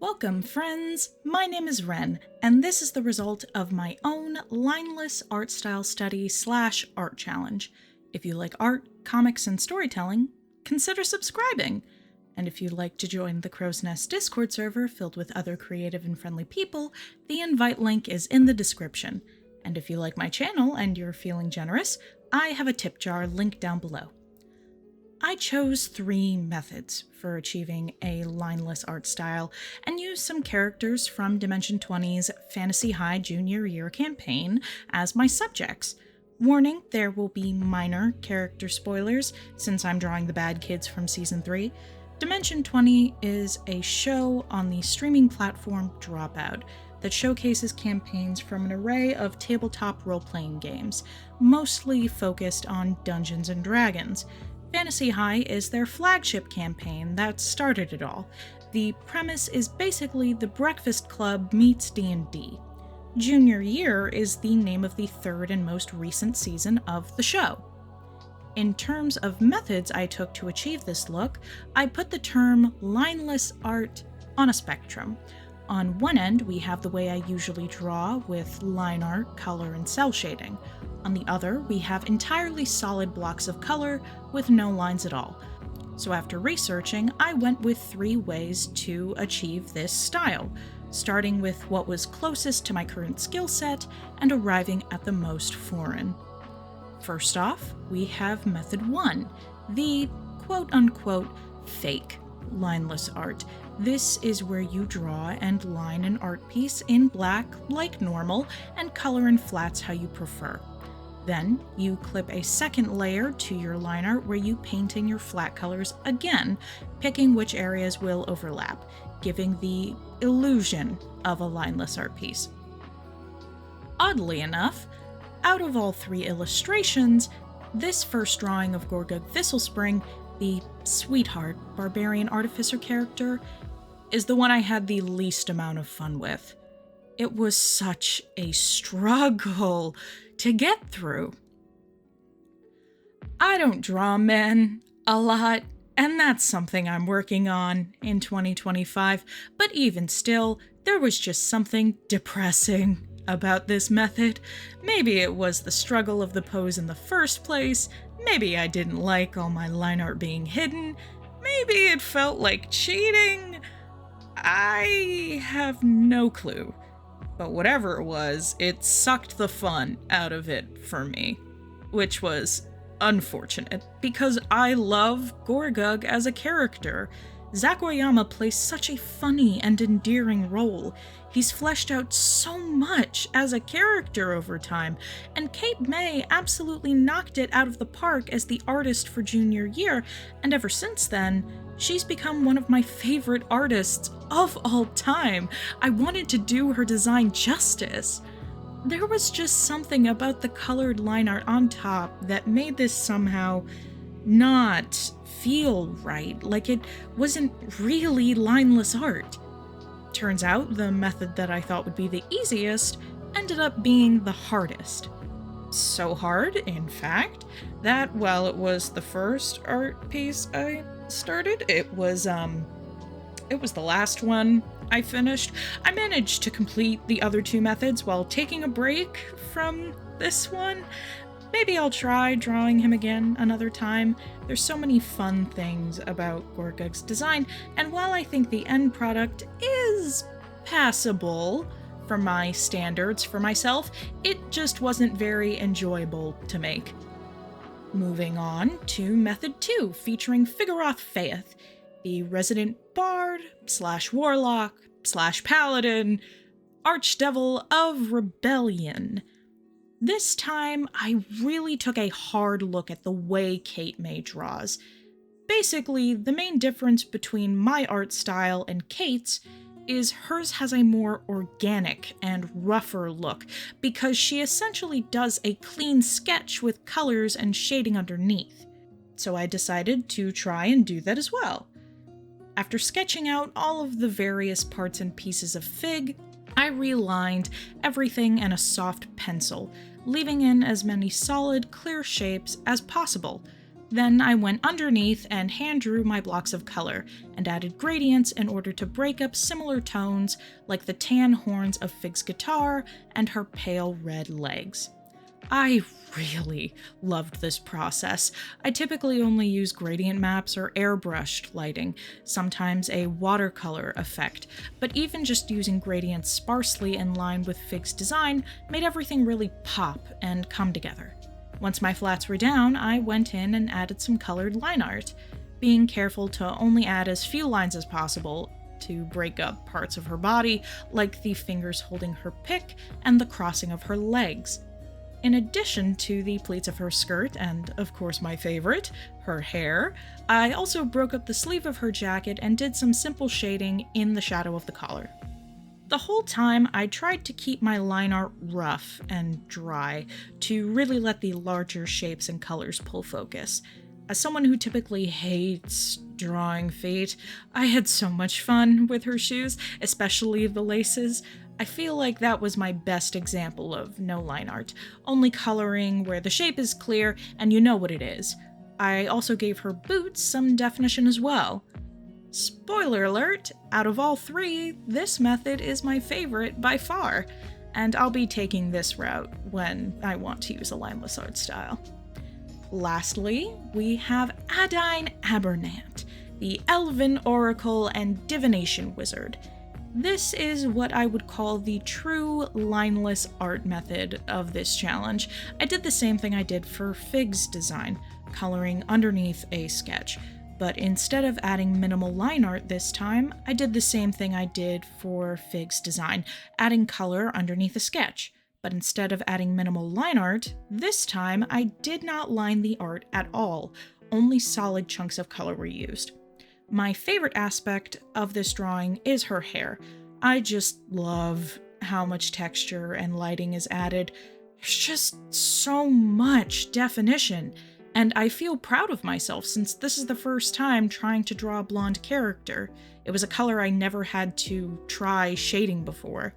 Welcome, friends! My name is Wren, and this is the result of my own Lineless art style study / art challenge. If you like art, comics, and storytelling, consider subscribing! And if you'd like to join the Crow's Nest Discord server filled with other creative and friendly people, the invite link is in the description. And if you like my channel and you're feeling generous, I have a tip jar linked down below. I chose 3 methods for achieving a lineless art style and used some characters from Dimension 20's Fantasy High Junior Year campaign as my subjects. Warning, there will be minor character spoilers since I'm drawing the bad kids from Season 3. Dimension 20 is a show on the streaming platform Dropout that showcases campaigns from an array of tabletop role-playing games, mostly focused on Dungeons & Dragons. Fantasy High is their flagship campaign that started it all. The premise is basically the Breakfast Club meets D&D. Junior Year is the name of the 3rd and most recent season of the show. In terms of methods I took to achieve this look, I put the term lineless art on a spectrum. On one end, we have the way I usually draw with line art, color, and cell shading. On the other, we have entirely solid blocks of color with no lines at all. So after researching, I went with 3 ways to achieve this style, starting with what was closest to my current skill set and arriving at the most foreign. First off, we have method 1, the quote-unquote fake lineless art. This is where you draw and line an art piece in black like normal and color in flats how you prefer. Then you clip a second layer to your line art where you paint in your flat colors again, picking which areas will overlap, giving the illusion of a lineless art piece. Oddly enough, out of all 3 illustrations, this first drawing of Gorgug Thistlespring, the sweetheart barbarian artificer character, is the one I had the least amount of fun with. It was such a struggle to get through. I don't draw men a lot, and that's something I'm working on in 2025, but even still, there was just something depressing about this method. Maybe it was the struggle of the pose in the first place, maybe I didn't like all my line art being hidden, maybe it felt like cheating. I have no clue. But whatever it was, it sucked the fun out of it for me, which was unfortunate, because I love Gorgug as a character. Zack Oyama plays such a funny and endearing role. He's fleshed out so much as a character over time, and Kate May absolutely knocked it out of the park as the artist for Junior Year, and ever since then, she's become one of my favorite artists of all time. I wanted to do her design justice. There was just something about the colored line art on top that made this somehow not feel right, like it wasn't really lineless art. Turns out the method that I thought would be the easiest ended up being the hardest. So hard, in fact, that while it was the first art piece I started, it was the last one I finished. I managed to complete the other 2 methods while taking a break from this one. Maybe I'll try drawing him again another time. There's so many fun things about Gorgug's design, and while I think the end product is passable for my standards for myself, it just wasn't very enjoyable to make. Moving on to method 2, featuring Figurath Faeth, the resident bard / warlock / paladin, archdevil of rebellion. This time, I really took a hard look at the way Kate May draws. Basically, the main difference between my art style and Kate's is hers has a more organic and rougher look, because she essentially does a clean sketch with colors and shading underneath. So I decided to try and do that as well. After sketching out all of the various parts and pieces of Fig, I relined everything in a soft pencil, leaving in as many solid, clear shapes as possible. Then I went underneath and hand drew my blocks of color, and added gradients in order to break up similar tones like the tan horns of Fig's guitar and her pale red legs. I really loved this process. I typically only use gradient maps or airbrushed lighting, sometimes a watercolor effect, but even just using gradients sparsely in line with Fig's design made everything really pop and come together. Once my flats were down, I went in and added some colored line art, being careful to only add as few lines as possible to break up parts of her body, like the fingers holding her pick and the crossing of her legs. In addition to the pleats of her skirt and, of course my favorite, her hair, I also broke up the sleeve of her jacket and did some simple shading in the shadow of the collar. The whole time, I tried to keep my line art rough and dry to really let the larger shapes and colors pull focus. As someone who typically hates drawing feet, I had so much fun with her shoes, especially the laces. I feel like that was my best example of no line art, only coloring where the shape is clear and you know what it is. I also gave her boots some definition as well. Spoiler alert, out of all three, this method is my favorite by far, and I'll be taking this route when I want to use a lineless art style. Lastly, we have Adine Abernant, the Elven Oracle and Divination Wizard. This is what I would call the true lineless art method of this challenge. I did the same thing I did for Fig's design, coloring underneath a sketch. But instead of adding minimal line art this time, I did the same thing I did for Fig's design, adding color underneath a sketch. But instead of adding minimal line art, this time I did not line the art at all, only solid chunks of color were used. My favorite aspect of this drawing is her hair. I just love how much texture and lighting is added. There's just so much definition. And I feel proud of myself since this is the first time trying to draw a blonde character. It was a color I never had to try shading before.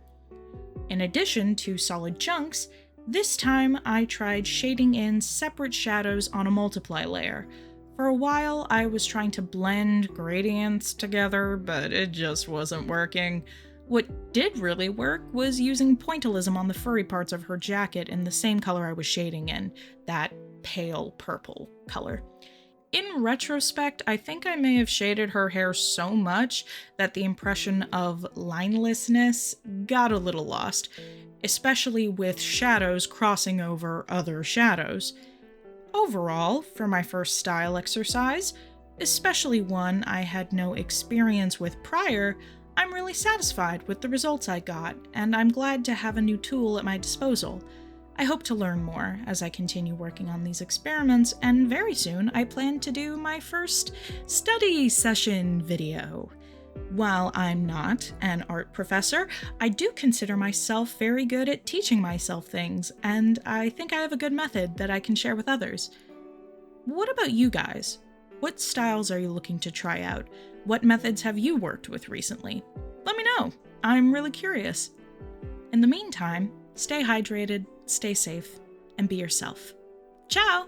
In addition to solid chunks, this time I tried shading in separate shadows on a multiply layer. For a while, I was trying to blend gradients together, but it just wasn't working. What did really work was using pointillism on the furry parts of her jacket in the same color I was shading in, that pale purple color. In retrospect, I think I may have shaded her hair so much that the impression of linelessness got a little lost, especially with shadows crossing over other shadows. Overall, for my first style exercise, especially one I had no experience with prior, I'm really satisfied with the results I got, and I'm glad to have a new tool at my disposal. I hope to learn more as I continue working on these experiments, and very soon I plan to do my first study session video. While I'm not an art professor, I do consider myself very good at teaching myself things, and I think I have a good method that I can share with others. What about you guys? What styles are you looking to try out? What methods have you worked with recently? Let me know. I'm really curious. In the meantime, stay hydrated, stay safe, and be yourself. Ciao!